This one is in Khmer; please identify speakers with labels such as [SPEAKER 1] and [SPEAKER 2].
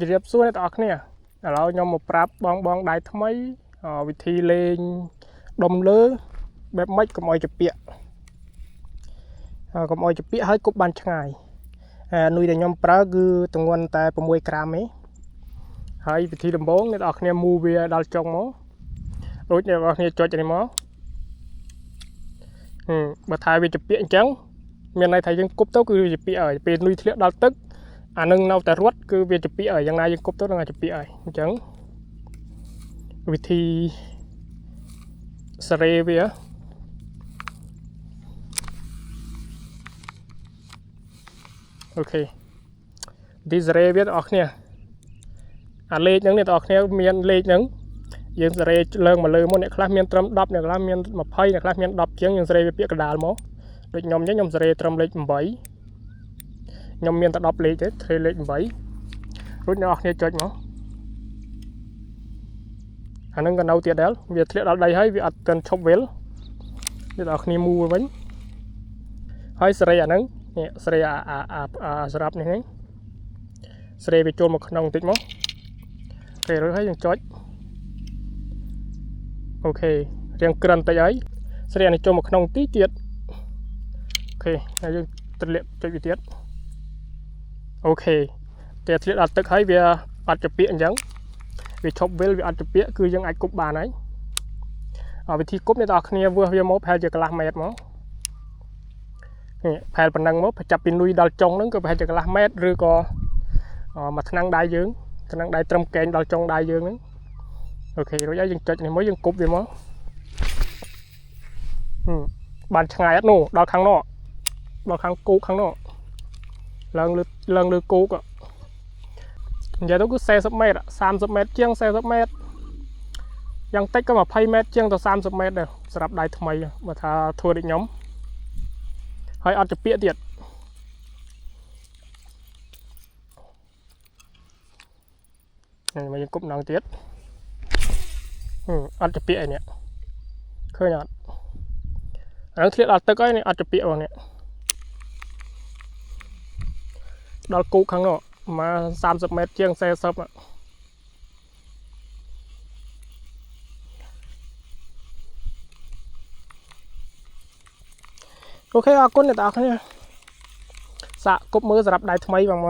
[SPEAKER 1] រៀបសួរអ្នកទាំងអស់គ្នាឥឡូវខ្ញុំមកប្រាប់បងដៃថ្មីវិធីលេងដុំលើបែបម៉េចកុំឲ្យជាពាក់ហើយគប់បានឆ្ងាយនុយដែលខ្ញុំប្រើគឺទម្ងន់តែ6ក្រាមទេហើយវិធីដំបូងអ្នកទាំងអស់គ្នាមូវាដល់ចុងមកដូចអ្នកទាំងអស់គ្នាចុចនេះមកបើថាវាជាពាក់អញ្ចឹងមានន័យថាយើងគប់ទៅគឺវាជាពាក់ហើយពេលនុយធ្លាក់ដល់ទឹកអានឹងនៅតែរត់គឺវាជាពាក់ហើយយ៉ាងណាយើងគប់ទៅនឹងជាពាក់ហើយអញ្ចឹងវិធីសារ៉េវាអូខេវិធីសារ៉េវាបងប្អូនគ្នាអាលេខហ្នឹងអ្នកបងប្អូនមានលេខហ្នឹងយើងសារ៉េឡើងមកលើមកអ្នកខ្លះមានត្រឹម10អ្នកខ្លះមាន20អ្នកខ្លះមាន10ជាងយើងសារ៉េវាពាក្យកដាលមកដូចខ្ញុំអញ្ចឹងខ្ញុំសារ៉េត្រឹមលេខ8ខ្ញុំមានតែ10លេខទេធ្វើលេខ8រួចអ្នកនរគ្នាចុចមកអានឹងក៏នៅទៀតដែរវាធ្លាក់ដល់ដីហើយវាអត់ទាន់ឈប់វិលអ្នកនរគ្នាមូវិញហើយសារ៉េអាហ្នឹងនេះសារ៉េអាស្រាប់នេះហ្នឹងសារ៉េវាចូលមកក្នុងបន្តិចមកអូខេរួចហើយយើងចុចអូខេរៀងក្រិនតិចហើយសារ៉េនេះចូលមកក្នុងទីទៀតអូខេហើយយើងទម្លាក់ចុចវាទៀតអូខេតែធ្លាក់ដល់ទឹកហើយវាអត់ជាពាក់អញ្ចឹងវាឈប់វិលវាអត់ជាពាក់គឺយើងអាចគប់បានហើយវិធីគប់អ្នកនរគ្នាវាមកប្រហែលជាកន្លះម៉ែត្រមកនេះប្រហែលប៉ុណ្ណឹងមកចាប់ពីនុយដល់ចុងហ្នឹងគឺប្រហែលជាកន្លះម៉ែត្រឬក៏មួយថ្នាំងដៃយើងថ្នាំងដៃត្រឹមកែងដល់ចុងដៃយើងហ្នឹងអូខេរួចហើយយើងចុចនេះមកយើងគប់វាមកបានឆ្ងាយអត់នោះដល់ខាងនោះដល់ខាងគោកខាងនោះឡើងលើគោកនិយាយទៅគឺ40ម៉ែត្រ30ម៉ែត្រជាង40ម៉ែត្រយ៉ាងតិចក៏20ម៉ែត្រជាងទៅ30ម៉ែត្រដែរសម្រាប់ដៃថ្មីបើថាធ្វើដូចខ្ញុំហើយអត់ជាពាក់ទៀតនេះមកយើងគប់ណងទៀតអត់ជាពាក់ឯនេះឃើញអត់អានឹងធ្លាក់ដល់ទឹកហើយនេះអត់ជាពាក់បងនេះដល់គូខាងនោះមក30ម៉ែត្រជាង40អូខេអរគុណអ្នកទាំងអស់គ្នាសាកគប់មើលសម្រាប់ដៃថ្មីបង